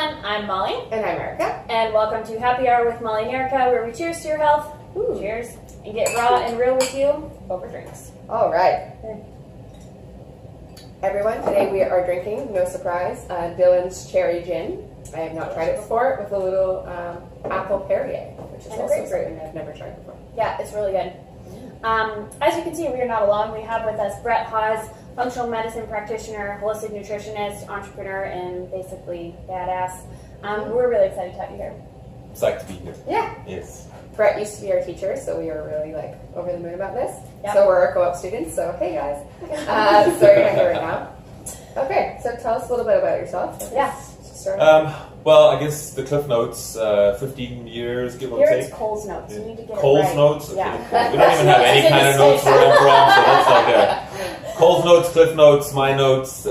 everyone, I'm Molly. And I'm Erica. And welcome to Happy Hour with Molly and Erica, where we cheers to your health, cheers, and get raw and real with you over drinks. All right. Everyone, today we are drinking, no surprise, Dylan's Cherry Gin. I have not tried it before, with a little apple Perrier, which is also great, and I've never tried before. Yeah, it's really good. As you can see, we are not alone. We have with us Brett Hawes, functional medicine practitioner, holistic nutritionist, entrepreneur, and basically badass. We're really excited to have you here. Psyched to be here. Yeah. Yes. Brett used to be our teacher, so we were really over the moon about this. Yep. So we're our co-op students, so hey guys. So you're going to hear it now. Okay, so tell us a little bit about yourself. Yeah. Well, I guess the Cliff Notes, 15 years, give or Here take. it's Cole's Notes. You need to get Cole's it right. Notes? Okay, Yeah. cool. We don't even have any kind of notes where I'm from, so that's like Cole's Notes, Cliff Notes, my notes.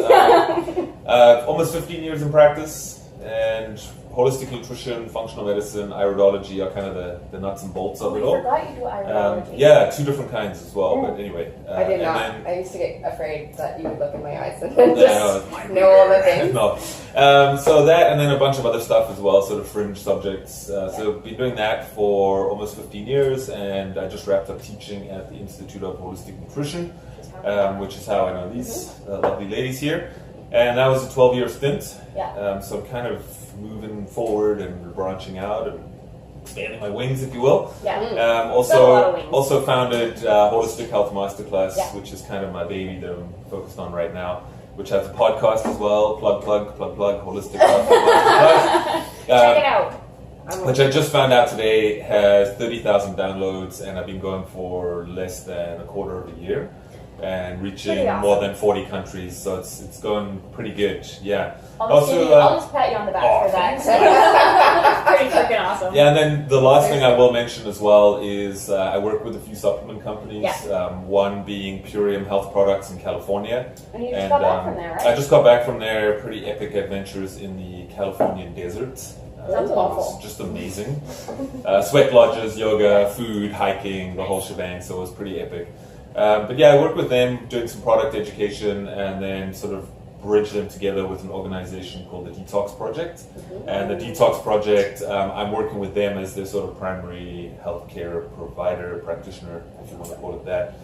Almost 15 years in practice, and holistic nutrition, functional medicine, iridology are kind of the nuts and bolts of it all. I forgot you do iridology. Yeah, two different kinds as well, but anyway. I did not. Then, I used to get afraid that you would look in my eyes and Yeah, just know all the things. No. So that, and then a bunch of other stuff as well, sort of fringe subjects. So I've been doing that for almost 15 years, and I just wrapped up teaching at the Institute of Holistic Nutrition, which is how I know these lovely ladies here. And that was a 12-year stint. Yeah. So I'm kind of moving forward and branching out and expanding my wings, if you will. Yeah. Got a lot of wings. Also founded Holistic Health Masterclass, Yeah. which is kind of my baby that I'm focused on right now, which has a podcast as well. Plug, Holistic Health Masterclass. Check it out. Which I just found out today has 30,000 downloads, and I've been going for less than a quarter of a year and reaching Pretty awesome. more than 40 countries, so it's going pretty good. Yeah. I'll just pat you on the back for that. Pretty freaking awesome. Yeah, and then the last thing I will mention as well is I work with a few supplement companies, one being Purium Health Products in California. And you just got back from there, right? I just got back from there, pretty epic adventures in the Californian desert. Sounds It awful. was just amazing. Sweat lodges, yoga, food, hiking, the whole shebang, so it was pretty epic. But yeah, I work with them doing some product education and then sort of bridge them together with an organization called the Detox Project. And the Detox Project, I'm working with them as their sort of primary healthcare provider, practitioner, if you want to call it that.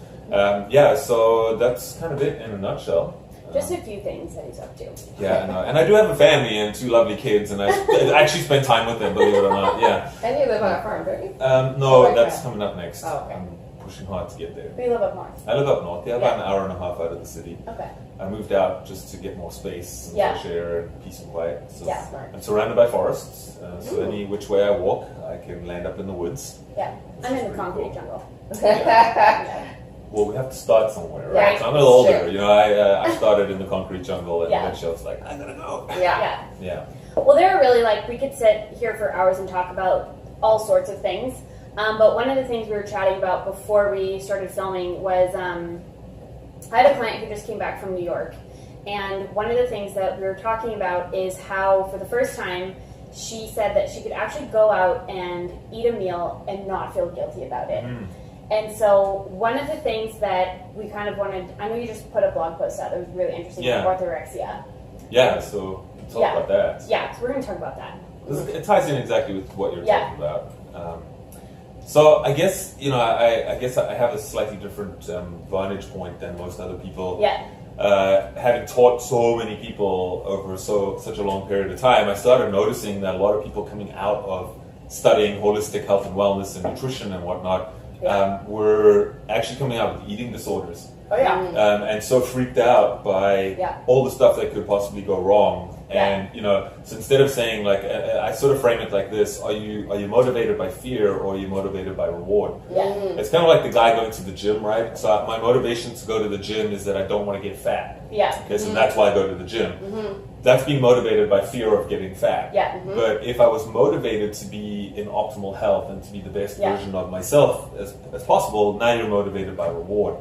Yeah, so that's kind of it in a nutshell. Just a few things that he's up to. Yeah, and I do have a family and two lovely kids, and I actually spend time with them, believe it or not. Yeah. And you live on a farm, don't you? No, that's coming up next. Oh, okay. I'm pushing hard to get there. We live up north. I live up north, about an hour and a half out of the city. Okay. I moved out just to get more space and fresh air and peace and quiet. So I'm surrounded by forests, so any which way I walk, I can land up in the woods. Yeah, I'm in the concrete jungle. Well, we have to start somewhere, right? Right. So I'm a little older, you know. I started in the concrete jungle, and Yeah. eventually I was like, I gotta go. Yeah. Well, they're really we could sit here for hours and talk about all sorts of things. But one of the things we were chatting about before we started filming was I had a client who just came back from New York, and one of the things that we were talking about is how, for the first time, she said that she could actually go out and eat a meal and not feel guilty about it. And so one of the things that we kind of wanted, I know you just put a blog post out that was really interesting, Orthorexia. Yeah, so we'll talk about that. Yeah, so we're going to talk about that. It ties in exactly with what you're talking about. So I guess, you know, I guess I have a slightly different vantage point than most other people. Yeah. Having taught so many people over such a long period of time, I started noticing that a lot of people coming out of studying holistic health and wellness and nutrition and whatnot were actually coming out with eating disorders. Oh yeah. And so freaked out by all the stuff that could possibly go wrong. And you know, so instead of saying I sort of frame it like this: Are you motivated by fear or are you motivated by reward? It's kind of like the guy going to the gym, right? So my motivation to go to the gym is that I don't want to get fat. Okay, so that's why I go to the gym. That's being motivated by fear of getting fat. But if I was motivated to be in optimal health and to be the best version of myself as possible, now you're motivated by reward.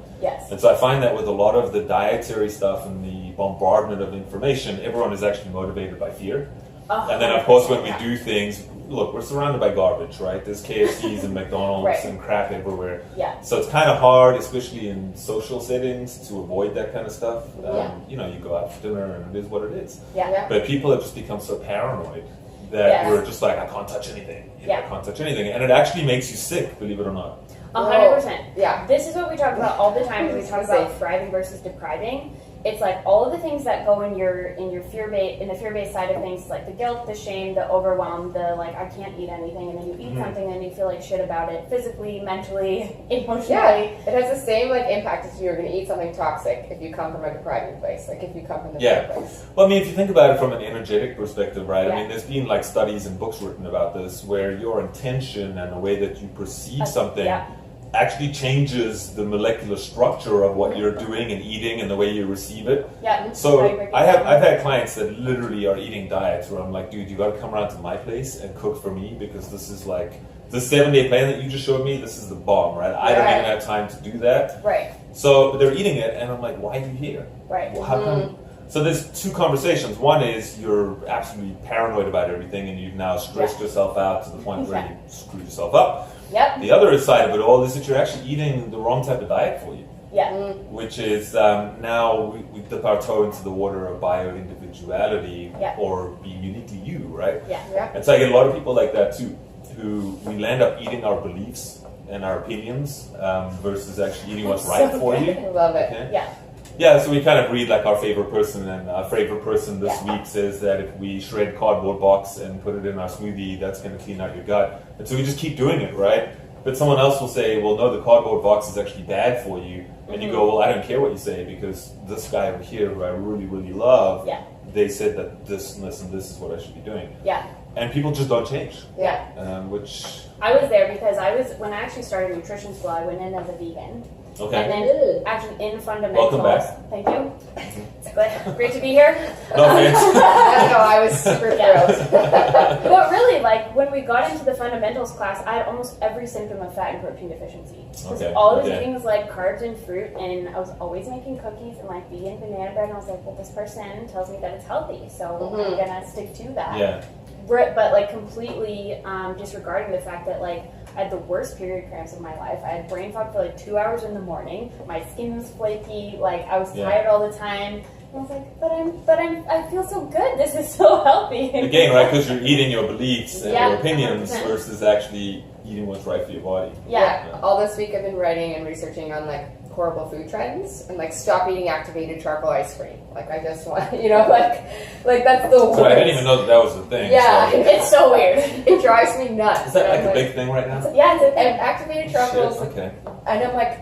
And so I find that with a lot of the dietary stuff and the bombardment of information, everyone is actually motivated by fear. And then, of course, when we do things, look, we're surrounded by garbage, right? There's KFCs and McDonald's and crap everywhere. So it's kind of hard, especially in social settings, to avoid that kind of stuff. You know, you go out for dinner and it is what it is. But people have just become so paranoid that you're just like, I can't touch anything. I can't touch anything. And it actually makes you sick, believe it or not. 100%. Yeah. This is what we talk about all the time when we talk about thriving versus depriving. It's like all of the things that go in your fear-based side of things, like the guilt, the shame, the overwhelm, the like I can't eat anything, and then you eat something and you feel like shit about it physically, mentally, emotionally. Yeah, it has the same like impact as if you're going to eat something toxic if you come from a depriving place, like if you come from the fear place. Well, I mean, if you think about it from an energetic perspective, right? I mean, there's been like studies and books written about this where your intention and the way that you perceive something actually changes the molecular structure of what you're doing and eating and the way you receive it. Yeah. So I've had clients that literally are eating diets where I'm like, dude, you got to come around to my place and cook for me because this is like the 7-day plan that you just showed me. This is the bomb, right? I don't even have time to do that. Right. So they're eating it, and I'm like, why are you here? Right. Well, how come? So there's two conversations. One is you're absolutely paranoid about everything, and you've now stressed yourself out to the point where you screw yourself up. Yep. The other side of it all is that you're actually eating the wrong type of diet for you. Yeah. Which is now we dip our toe into the water of bio-individuality or being uniquely you, right? Yeah. And so I get a lot of people like that too, who we land up eating our beliefs and our opinions versus actually eating what's right for you. I love it. Okay? Yeah. Yeah, so we kind of read like our favorite person, and our favorite person this week says that if we shred cardboard box and put it in our smoothie, that's going to clean out your gut. And so we just keep doing it, right? But someone else will say, well, no, the cardboard box is actually bad for you. And you go, well, I don't care what you say because this guy over here who I really, really love, they said that this and this and this is what I should be doing. Yeah. And people just don't change. Yeah. Which... I was there because when I actually started nutrition school, I went in as a vegan. Okay. And then actually in fundamentals. Welcome back. Thank you. It's great to be here. No offense. No, I was super thrilled. But really, like when we got into the fundamentals class, I had almost every symptom of fat and protein deficiency. Because all I was eating was like carbs and fruit, and I was always making cookies and like vegan banana bread, and I was like, well, this person tells me that it's healthy, so I'm gonna stick to that. Yeah. But like completely disregarding the fact that like I had the worst period cramps of my life. I had brain fog for like 2 hours in the morning. My skin was flaky. Like I was tired all the time. And I was like, I feel so good. This is so healthy. Again, right? Because you're eating your beliefs and your opinions 100%. versus actually eating what's right for your body. Yeah. All this week I've been writing and researching on like horrible food trends and like stop eating activated charcoal ice cream. Like I just want, like that's the worst. So I didn't even know that was a thing. Yeah, So. It's so weird. It drives me nuts. Is that like a big thing right now? Yeah, it's a And activated charcoal is okay. and I'm like,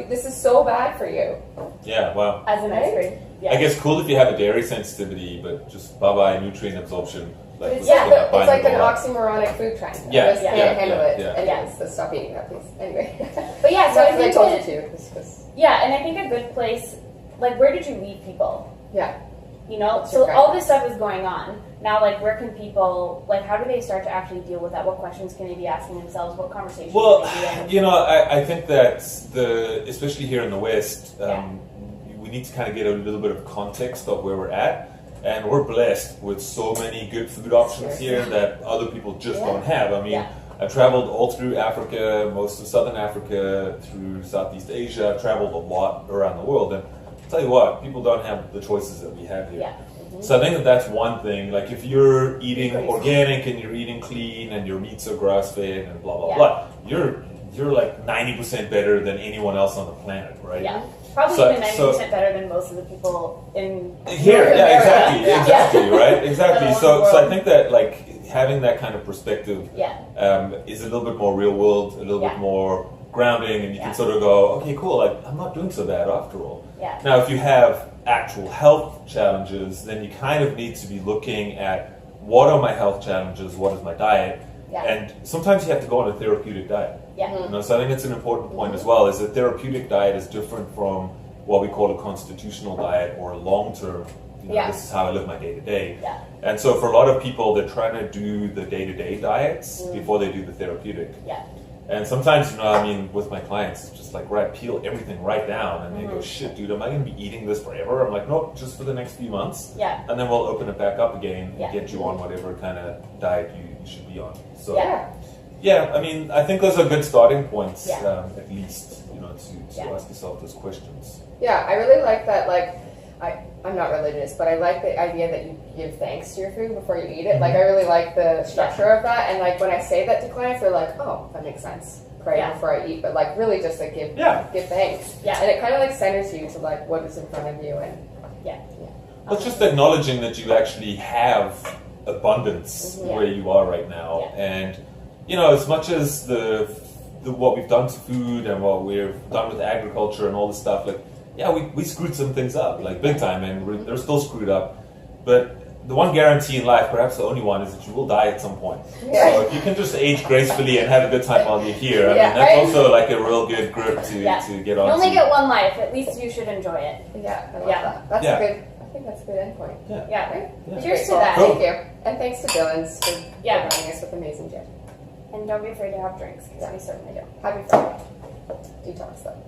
this is so bad for you. Yeah, well. As an ice cream. Yeah. I guess cool if you have a dairy sensitivity, but just bye-bye nutrient absorption. Like, It's like an oxymoronic food trend. Yeah, I just can't handle it. yeah. Anyways, so stop eating that, please. Anyway. But yeah, so I I think told you to. yeah, and I think a good place, like where did you leave people? Yeah. You know, so all this stuff is going on. Now, like, where can people, like, how do they start to actually deal with that? What questions can they be asking themselves? What conversations Well, can they be in? you know, I think that especially here in the West, we need to kind of get a little bit of context of where we're at. And we're blessed with so many good food options here that other people just don't have. I mean, I traveled all through Africa, most of Southern Africa, through Southeast Asia. I've traveled a lot around the world. And I'll tell you what, people don't have the choices that we have here. Yeah. So I think that that's one thing. Like if you're eating organic and you're eating clean and your meats are grass-fed and blah, blah, blah, you're like 90% better than anyone else on the planet, right? Yeah. Probably even 90% better than most of the people in here. Yeah, exactly, right? Exactly. So I world. think that like having that kind of perspective is a little bit more real world, a little bit more grounding, and you can sort of go, okay, cool, like I'm not doing so bad after all. Yeah. Now, if you have actual health challenges, then you kind of need to be looking at what are my health challenges, what is my diet, and sometimes you have to go on a therapeutic diet. Yeah. You know, so I think it's an important point as well, is that therapeutic diet is different from what we call a constitutional diet or a long-term, this is how I live my day-to-day. Yeah. And so for a lot of people, they're trying to do the day-to-day diets before they do the therapeutic. Yeah. And sometimes, with my clients, it's just like, peel everything right down. And they go, shit, dude, am I going to be eating this forever? I'm like, nope, just for the next few months. Yeah. And then we'll open it back up again and get you on whatever kind of diet you should be on. So, I mean, I think those are good starting points, at least, to ask yourself those questions. Yeah, I really like that, like, I'm not religious, but I like the idea that you give thanks to your food before you eat it. Like, I really like the structure of that. And like when I say that to clients, they're like, "Oh, that makes sense. Pray before I eat," but like really just like give thanks. Yeah. And it kind of like centers you to like what is in front of you and Well, it's just acknowledging that you actually have abundance where you are right now, and you know, as much as the what we've done to food and what we've done with agriculture and all this stuff, like we screwed some things up like big time, and they're still screwed up. But the one guarantee in life, perhaps the only one, is that you will die at some point. Yeah. So if you can just age gracefully and have a good time while you're here, I mean, that's also like a real good grip to get on. You only get one life. At least you should enjoy it. Yeah, I love that. That's a good. I think that's a good endpoint. Yeah. Right? Cheers to that. Cool. Thank you, and thanks to Dylan's for providing us with amazing gin. And don't be afraid to have drinks, because we certainly do. Happy Friday. Detox though.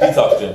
Detox gin.